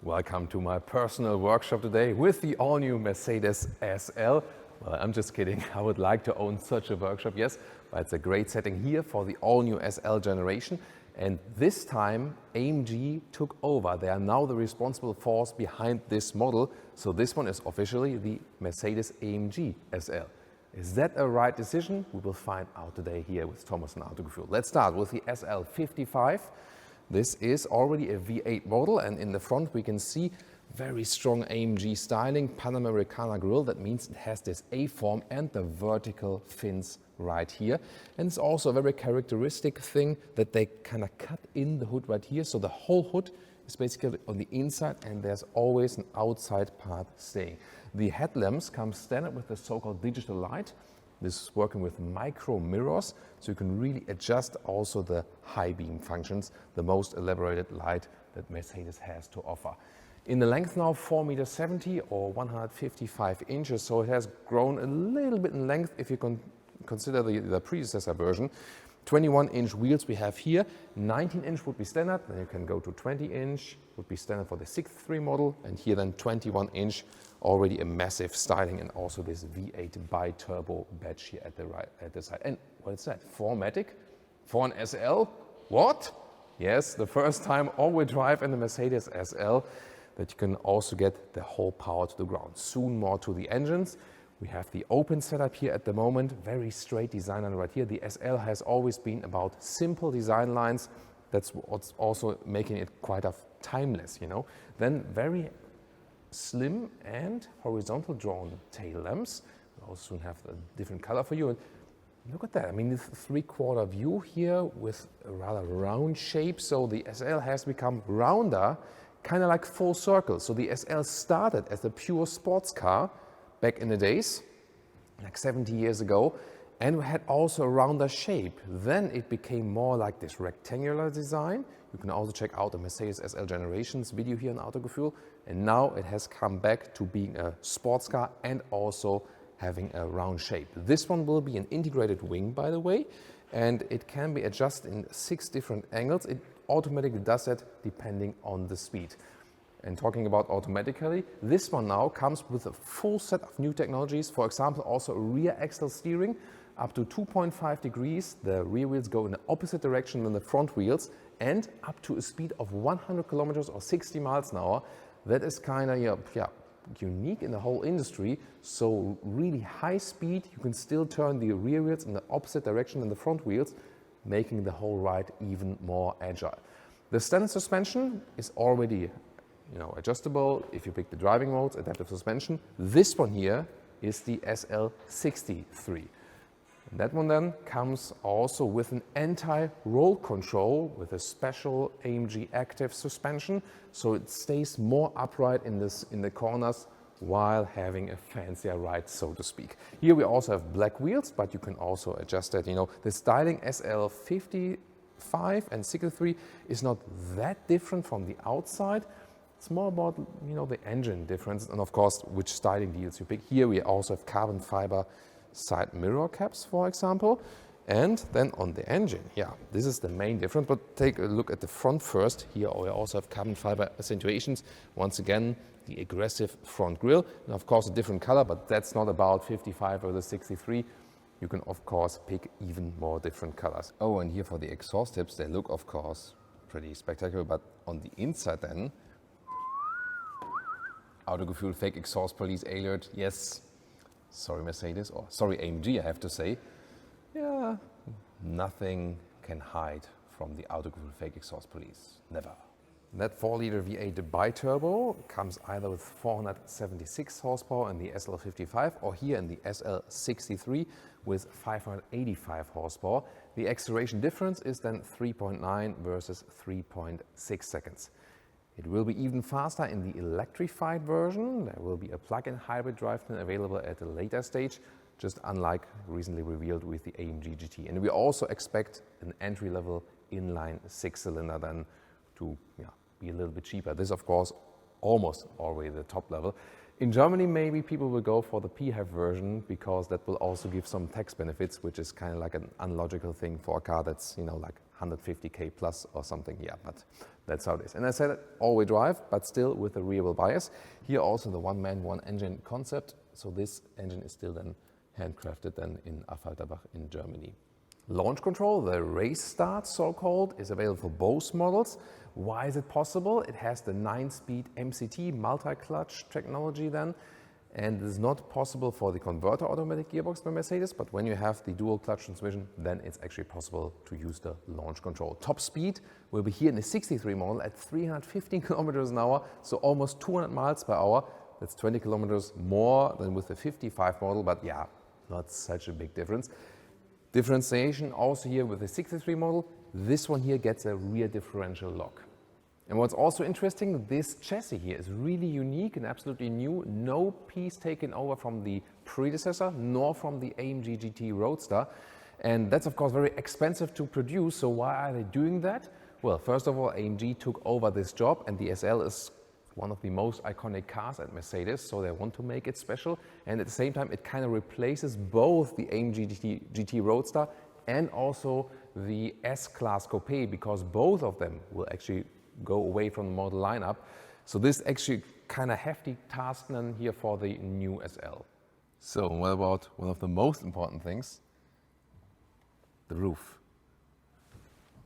Welcome to my personal workshop today with the all-new Mercedes SL. Well, I'm just kidding. I would like to own such a workshop, yes, but it's a great setting here for the all-new SL generation. And this time, AMG took over. They are now the responsible force behind this model. So this one is officially the Mercedes AMG SL. Is that a right decision? We will find out today here with Thomas and Autogefuel. Let's start with the SL55. This is already a V8 model, and in the front we can see very strong AMG styling, Panamericana grille. That means it has this A-form and the vertical fins right here. And it's also a very characteristic thing that they kind of cut in the hood right here. So the whole hood is basically on the inside, and there's always an outside part staying. The headlamps come standard with the so-called digital light. This is working with micro mirrors, so you can really adjust also the high beam functions, the most elaborated light that Mercedes has to offer. In the length now, 4.70 meters or 155 inches, so it has grown a little bit in length if you consider the predecessor version. 21-inch wheels we have here, 19-inch would be standard, then you can go to 20-inch, would be standard for the 63 model, and here then 21-inch, already a massive styling, and also this V8 bi-turbo badge here at the side. And what is that? 4MATIC? For an SL? What? Yes, the first time all-wheel drive in the Mercedes SL, that you can also get the whole power to the ground. Soon more to the engines. We have the open setup here at the moment, very straight design line right here. The SL has always been about simple design lines. That's what's also making it quite timeless, you know. Then very slim and horizontal drawn tail lamps. We'll also soon have a different color for you. And look at that, I mean, this three-quarter view here with a rather round shape. So the SL has become rounder, kind of like full circle. So the SL started as a pure sports car back in the days, like 70 years ago, and had also a rounder shape. Then it became more like this rectangular design. You can also check out the Mercedes SL Generations video here on Autogefuel. And now it has come back to being a sports car and also having a round shape. This one will be an integrated wing, by the way, and it can be adjusted in 6 different angles. It automatically does that depending on the speed. And talking about automatically, this one now comes with a full set of new technologies. For example, also rear axle steering. Up to 2.5 degrees, the rear wheels go in the opposite direction than the front wheels, and up to a speed of 100 kilometers or 60 miles an hour. That is kind of unique in the whole industry. So really high speed, you can still turn the rear wheels in the opposite direction than the front wheels, making the whole ride even more agile. The standard suspension is already adjustable. If you pick the driving modes, adaptive suspension. This one here is the SL63. And that one then comes also with an anti-roll control with a special AMG active suspension, so it stays more upright in the corners while having a fancier ride, so to speak. Here we also have black wheels, but you can also adjust that. The styling SL55 and 63 is not that different from the outside. It's more about, the engine difference and of course which styling deals you pick. Here we also have carbon fiber side mirror caps, for example. And then on the engine, this is the main difference, but take a look at the front first. Here we also have carbon fiber accentuations. Once again, the aggressive front grille. And of course a different color, but that's not about 55 or the 63. You can of course pick even more different colors. Oh, and here for the exhaust tips, they look of course pretty spectacular, but on the inside then, Autogefuel fake exhaust police alert. Yes, sorry Mercedes, or sorry AMG I have to say. Yeah, nothing can hide from the Autogefuel fake exhaust police, never. That 4-liter V8 bi-turbo comes either with 476 horsepower in the SL55 or here in the SL63 with 585 horsepower. The acceleration difference is then 3.9 versus 3.6 seconds. It will be even faster in the electrified version. There will be a plug-in hybrid drivetrain available at a later stage, just unlike recently revealed with the AMG GT. And we also expect an entry-level inline 6-cylinder then to be a little bit cheaper. This, of course, almost already the top level. In Germany, maybe people will go for the PHEV version because that will also give some tax benefits, which is kind of like an unlogical thing for a car that's, like 150k plus or something, yeah, but that's how it is. And I said all-wheel drive, but still with a rear-wheel bias. Here also the one-man, one-engine concept, so this engine is still then handcrafted then in Affalterbach in Germany. Launch control, the race start so-called, is available for both models. Why is it possible? It has the 9-speed MCT multi-clutch technology then, and it is not possible for the converter automatic gearbox by Mercedes, but when you have the dual clutch transmission, then it's actually possible to use the launch control. Top speed will be here in the 63 model at 315 kilometers an hour, so almost 200 miles per hour. That's 20 kilometers more than with the 55 model, but yeah, not such a big difference. Differentiation also here with the 63 model, this one here gets a rear differential lock. And what's also interesting, this chassis here is really unique and absolutely new. No piece taken over from the predecessor, nor from the AMG GT Roadster. And that's of course very expensive to produce, so why are they doing that? Well, first of all, AMG took over this job, and the SL is one of the most iconic cars at Mercedes, so they want to make it special. And at the same time, it kind of replaces both the AMG GT Roadster and also the S-Class Coupe, because both of them will actually go away from the model lineup. So this actually kind of hefty task then here for the new SL. So what about one of the most important things? The roof.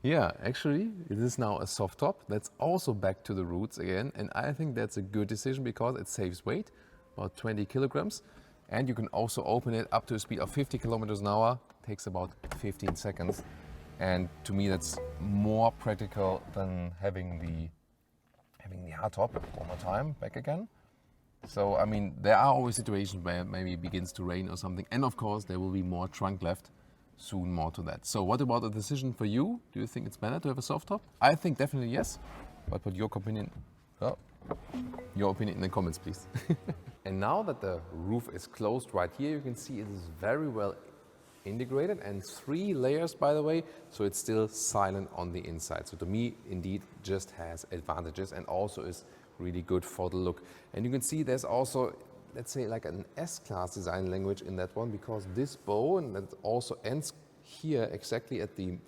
Yeah, actually, it is now a soft top. That's also back to the roots again. And I think that's a good decision because it saves weight, about 20 kilograms. And you can also open it up to a speed of 50 kilometers an hour. Takes about 15 seconds. And to me, that's more practical than having the hardtop. One more time, back again. So, I mean, there are always situations where maybe it begins to rain or something. And of course, there will be more trunk left. Soon more to that. So what about a decision for you? Do you think it's better to have a soft top? I think definitely yes, but put your opinion in the comments, please. And now that the roof is closed right here, you can see it is very well integrated, and 3 layers, by the way, so it's still silent on the inside. So to me, indeed, just has advantages and also is really good for the look. And you can see there's also, let's say, like an S-Class design language in that one, because this bow, and that also ends here exactly at the,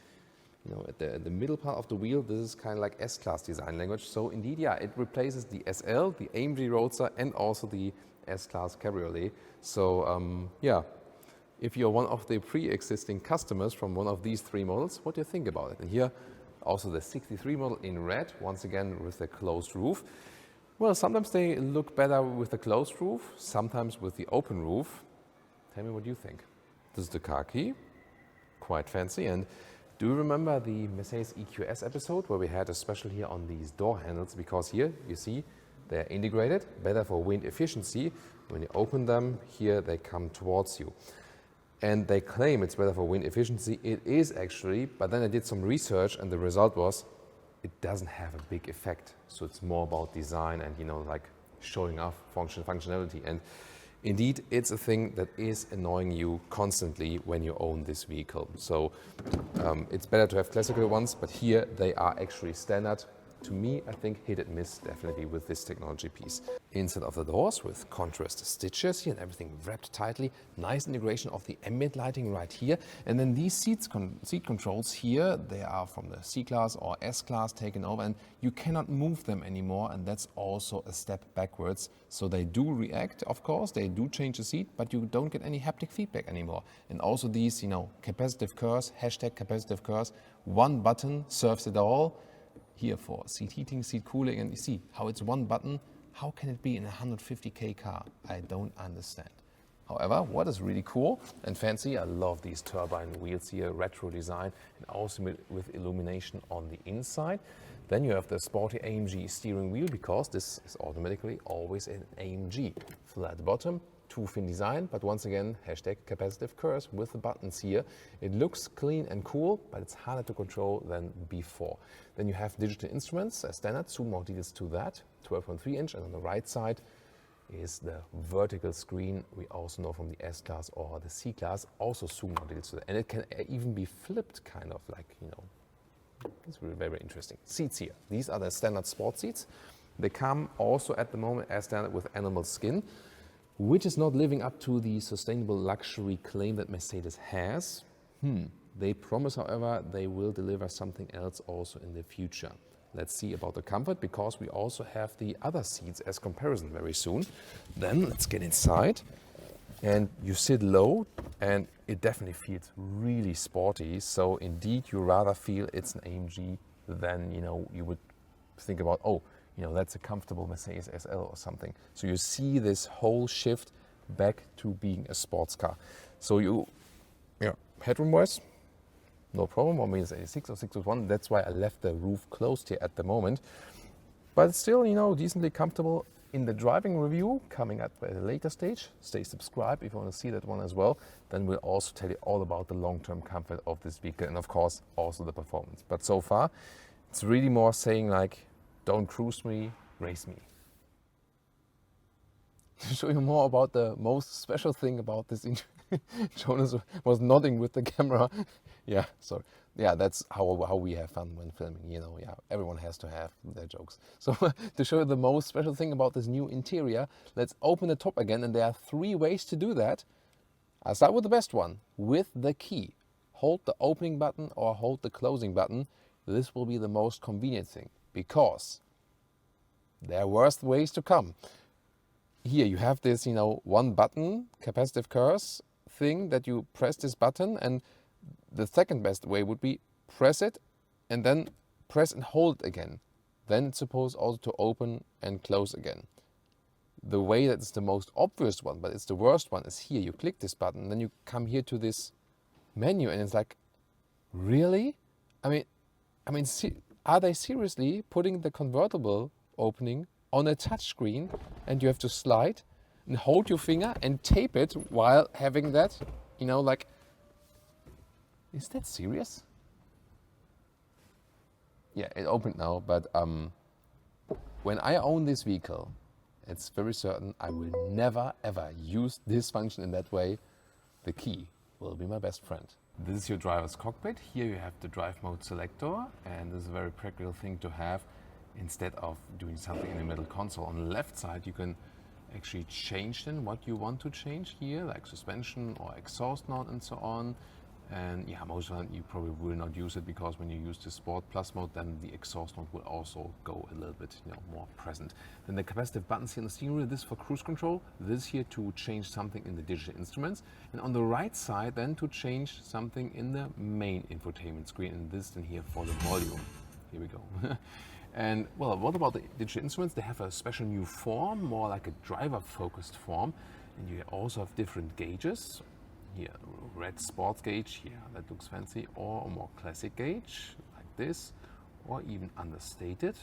at the middle part of the wheel, this is kind of like S-Class design language. So indeed, yeah, it replaces the SL, the AMG Roadster, and also the S-Class Cabriolet. So yeah, if you're one of the pre-existing customers from one of these 3 models, what do you think about it? And here, also the 63 model in red, once again with the closed roof. Well, sometimes they look better with the closed roof, sometimes with the open roof. Tell me what you think. This is the car key, quite fancy. And do you remember the Mercedes EQS episode where we had a special here on these door handles? Because here, you see, they're integrated, better for wind efficiency. When you open them, here they come towards you. And they claim it's better for wind efficiency. It is actually, but then I did some research and the result was it doesn't have a big effect. So it's more about design and, like showing off functionality. And indeed, it's a thing that is annoying you constantly when you own this vehicle. So it's better to have classical ones, but here they are actually standard. To me, I think hit and miss definitely with this technology piece. Inside of the doors with contrast stitches here and everything wrapped tightly. Nice integration of the ambient lighting right here. And then these seat controls here, they are from the C-Class or S-Class taken over, and you cannot move them anymore, and that's also a step backwards. So they do react, of course, they do change the seat, but you don't get any haptic feedback anymore. And also these, capacitive curves, #capacitive curves, one button serves it all. Here for seat heating, seat cooling, and you see how it's one button. How can it be in a 150k car? I don't understand. However, what is really cool and fancy, I love these turbine wheels here, retro design, and also with illumination on the inside. Then you have the sporty AMG steering wheel, because this is automatically always an AMG. Flat bottom, 2-fin design, but once again, #capacitive curves with the buttons here. It looks clean and cool, but it's harder to control than before. Then you have digital instruments as standard, zoom more details to that, 12.3 inch, and on the right side is the vertical screen we also know from the S-Class or the C-Class, also zoom more details to that. And it can even be flipped, kind of like, it's really very interesting. Seats here, these are the standard sport seats. They come also at the moment as standard with animal skin, which is not living up to the sustainable luxury claim that Mercedes has. They promise, however, they will deliver something else also in the future. Let's see about the comfort, because we also have the other seats as comparison very soon. Then let's get inside, and you sit low, and it definitely feels really sporty. So indeed, you rather feel it's an AMG than, you know, you would think about, oh, you know, that's a comfortable Mercedes SL or something. So you see this whole shift back to being a sports car. So you, yeah, headroom-wise, no problem. I mean, it's 86 or 601. That's why I left the roof closed here at the moment. But still, you know, decently comfortable. In the driving review coming up at a later stage, stay subscribed if you want to see that one as well. Then we'll also tell you all about the long-term comfort of this vehicle and, of course, also the performance. But so far, it's really more saying like, don't cruise me, race me. To show you more about the most special thing about this, Jonas was nodding with the camera. Yeah, sorry. Yeah, that's how we have fun when filming, you know, yeah, everyone has to have their jokes. So to show you the most special thing about this new interior, let's open the top again, and there are 3 ways to do that. I'll start with the best one, with the key. Hold the opening button or hold the closing button. This will be the most convenient thing, because there are worse ways to come. Here you have this, you know, one button capacitive curse thing that you press this button, and the second best way would be press it and then press and hold it again. Then it's supposed also to open and close again. The way that's the most obvious one, but it's the worst one, is here. You click this button, and then you come here to this menu, and it's like, really? I mean, are they seriously putting the convertible opening on a touch screen, and you have to slide and hold your finger and tape it while having that, you know, like, is that serious? Yeah, it opened now, but when I own this vehicle, it's very certain I will never ever use this function in that way. The key will be my best friend. This is your driver's cockpit. Here you have the drive mode selector, and this is a very practical thing to have instead of doing something in the middle console. On the left side, you can actually change then what you want to change here, like suspension or exhaust note and so on. And yeah, most of the time you probably will not use it, because when you use the Sport Plus mode, then the exhaust note will also go a little bit, you know, more present. Then the capacitive buttons here on the steering wheel, this for cruise control, this here to change something in the digital instruments, and on the right side then to change something in the main infotainment screen, and this then here for the volume. Here we go. And well, what about the digital instruments? They have a special new form, more like a driver-focused form, and you also have different gauges. Here, red sports gauge, yeah, that looks fancy, or a more classic gauge, like this, or even understated,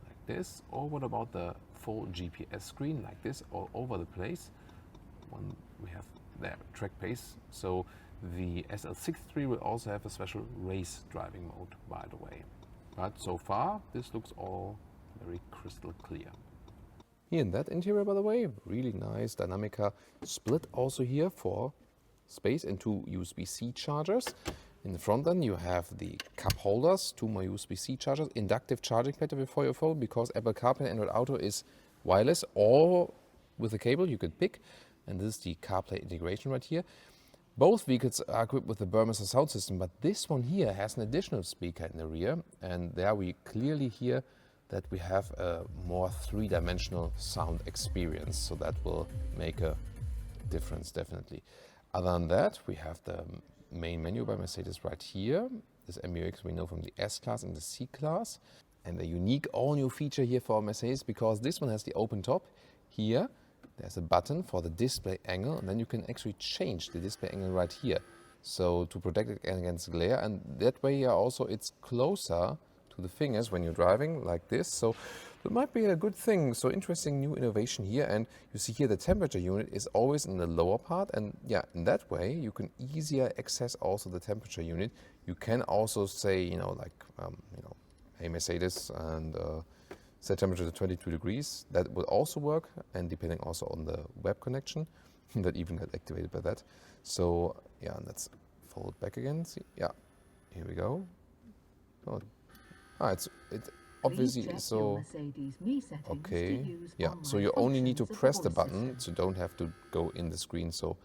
like this, or what about the full GPS screen, like this, all over the place. One we have there, track pace. So the SL63 will also have a special race driving mode, by the way. But so far, this looks all very crystal clear. Here in that interior, by the way, really nice Dynamica split also here for space and 2 USB-C chargers. In the front then you have the cup holders, 2 more USB-C chargers, inductive charging pad for your phone, because Apple CarPlay and Android Auto is wireless or with a cable you could pick, and this is the CarPlay integration right here. Both vehicles are equipped with the Burmester sound system, but this one here has an additional speaker in the rear, and there we clearly hear that we have a more 3-dimensional sound experience, so that will make a difference definitely. Other than that, we have the main menu by Mercedes right here. This MBUX we know from the S-Class and the C-Class. And a unique all-new feature here for Mercedes, because this one has the open top. Here, there's a button for the display angle, and then you can actually change the display angle right here. So to protect it against glare, and that way also it's closer to the fingers when you're driving, like this. So it might be a good thing. So interesting new innovation here. And you see here the temperature unit is always in the lower part, and yeah, in that way you can easier access also the temperature unit. You can also say, you know, like hey Mercedes, and set temperature to 22 degrees. That will also work, and depending also on the web connection, that even got activated by that. So yeah, and let's fold back again. See, yeah, here we go. Oh, it's obviously so. Okay, yeah. So you only need to press the button, so don't have to go in the screen. So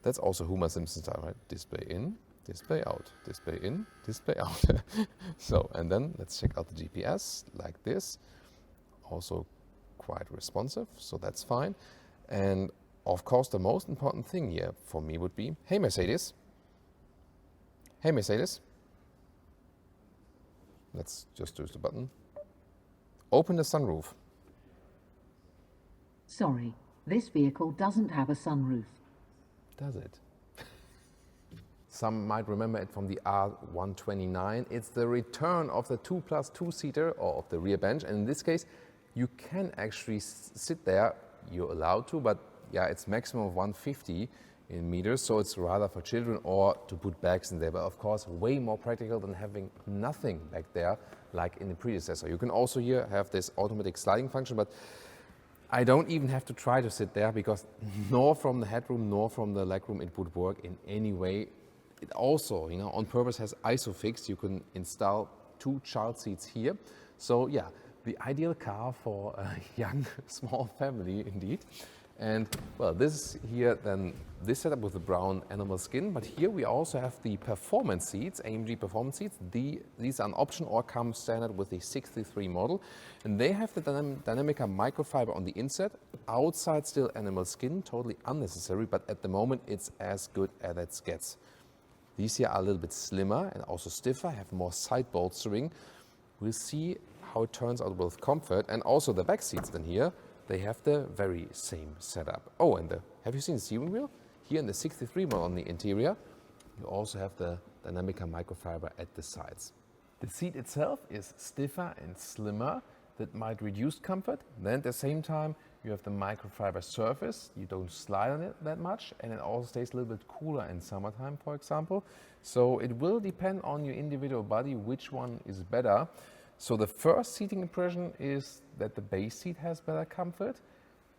that's also Homer Simpson style, right? Display in. display out, display in, display out. So, and then let's check out the GPS like this. Also quite responsive, so that's fine. And of course, the most important thing here for me would be, hey Mercedes. Hey Mercedes. Let's just use the button. Open the sunroof. Sorry, this vehicle doesn't have a sunroof. Does it? Some might remember it from the R129. It's the return of the 2+2-seater or of the rear bench. And in this case, you can actually sit there. You're allowed to, but yeah, it's maximum of 150 in meters. So it's rather for children or to put bags in there. But of course, way more practical than having nothing back there like in the predecessor. You can also here have this automatic sliding function, but I don't even have to try to sit there because nor from the headroom nor from the legroom it would work in any way. It also, you know, on purpose has ISOFIX. You can install 2 child seats here. So yeah, the ideal car for a young, small family indeed. And well, this is here then this setup with the brown animal skin, but here we also have the performance seats, AMG performance seats. These are an option or come standard with the 63 model. And they have the Dynamica microfiber on the inside, outside still animal skin, totally unnecessary, but at the moment it's as good as it gets. These here are a little bit slimmer and also stiffer, have more side bolstering. We'll see how it turns out with comfort. And also the back seats then here, they have the very same setup. Oh, and have you seen the steering wheel? Here in the 63 model on the interior, you also have the Dynamica microfiber at the sides. The seat itself is stiffer and slimmer. That might reduce comfort. Then at the same time, you have the microfiber surface. You don't slide on it that much, and it also stays a little bit cooler in summertime, for example. So it will depend on your individual body which one is better. So the first seating impression is that the base seat has better comfort.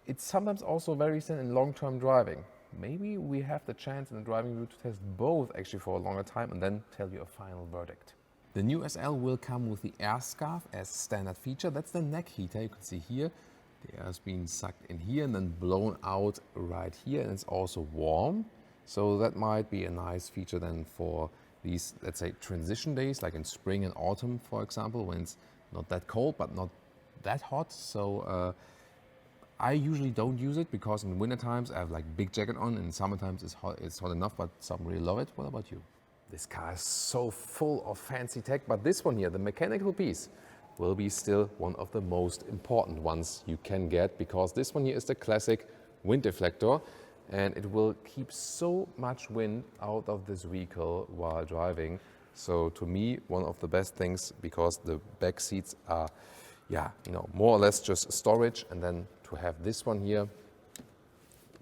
It's sometimes also very thin in long-term driving. Maybe we have the chance in the driving route to test both actually for a longer time and then tell you a final verdict. The new SL will come with the air scarf as standard feature. That's the neck heater. You can see here, the air is being sucked in here and then blown out right here, and it's also warm. So that might be a nice feature then for these, let's say, transition days, like in spring and autumn, for example, when it's not that cold but not that hot. So I usually don't use it because in winter times I have like big jacket on, and in summer times it's hot enough, but some really love it. What about you? This car is so full of fancy tech, but this one here, the mechanical piece, will be still one of the most important ones you can get, because this one here is the classic wind deflector, and it will keep so much wind out of this vehicle while driving. So to me, one of the best things, because the back seats are, yeah, you know, more or less just storage, and then to have this one here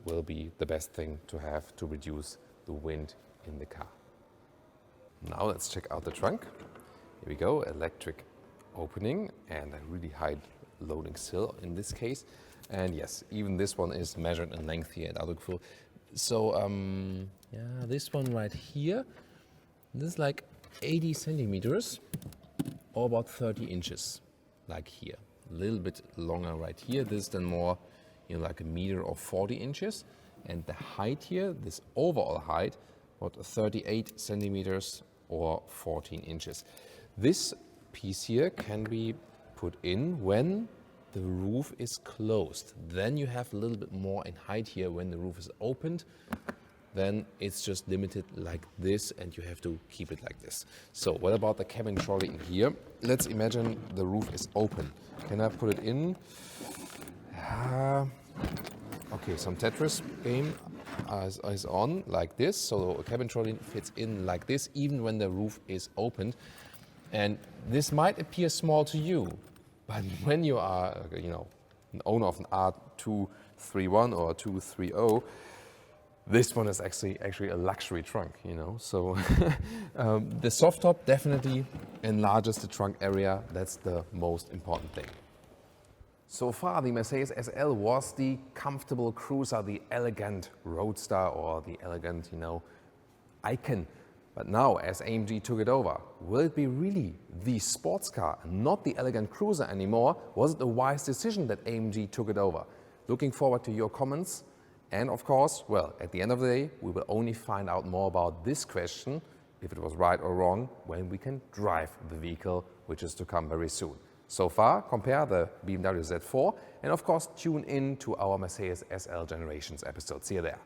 will be the best thing to have to reduce the wind in the car. Now let's check out the trunk. Here we go, electric opening and a really high loading sill in this case. And yes, even this one is measured in length here at Autogefuel. So yeah, this one right here, this is like 80 centimeters or about 30 inches, like here. A little bit longer right here. This is then more, you know, like a meter or 40 inches. And the height here, this overall height, about 38 centimeters or 14 inches. This piece here can be put in when the roof is closed. Then you have a little bit more in height here. When the roof is opened, then it's just limited like this, and you have to keep it like this. So what about the cabin trolley in here? Let's imagine the roof is open. Can I put it in? Okay, some Tetris game is on like this, so a cabin trolley fits in like this even when the roof is opened. And this might appear small to you, but when you are, you know, an owner of an R231 or a 230, this one is actually a luxury trunk, you know. So the soft top definitely enlarges the trunk area. That's the most important thing. So far, the Mercedes SL was the comfortable cruiser, the elegant roadster, or the elegant, you know, icon. But now, as AMG took it over, will it be really the sports car, not the elegant cruiser anymore? Was it a wise decision that AMG took it over? Looking forward to your comments. And of course, well, at the end of the day, we will only find out more about this question if it was right or wrong when we can drive the vehicle, which is to come very soon. So far, compare the BMW Z4 and of course tune in to our Mercedes SL Generations episode. See you there.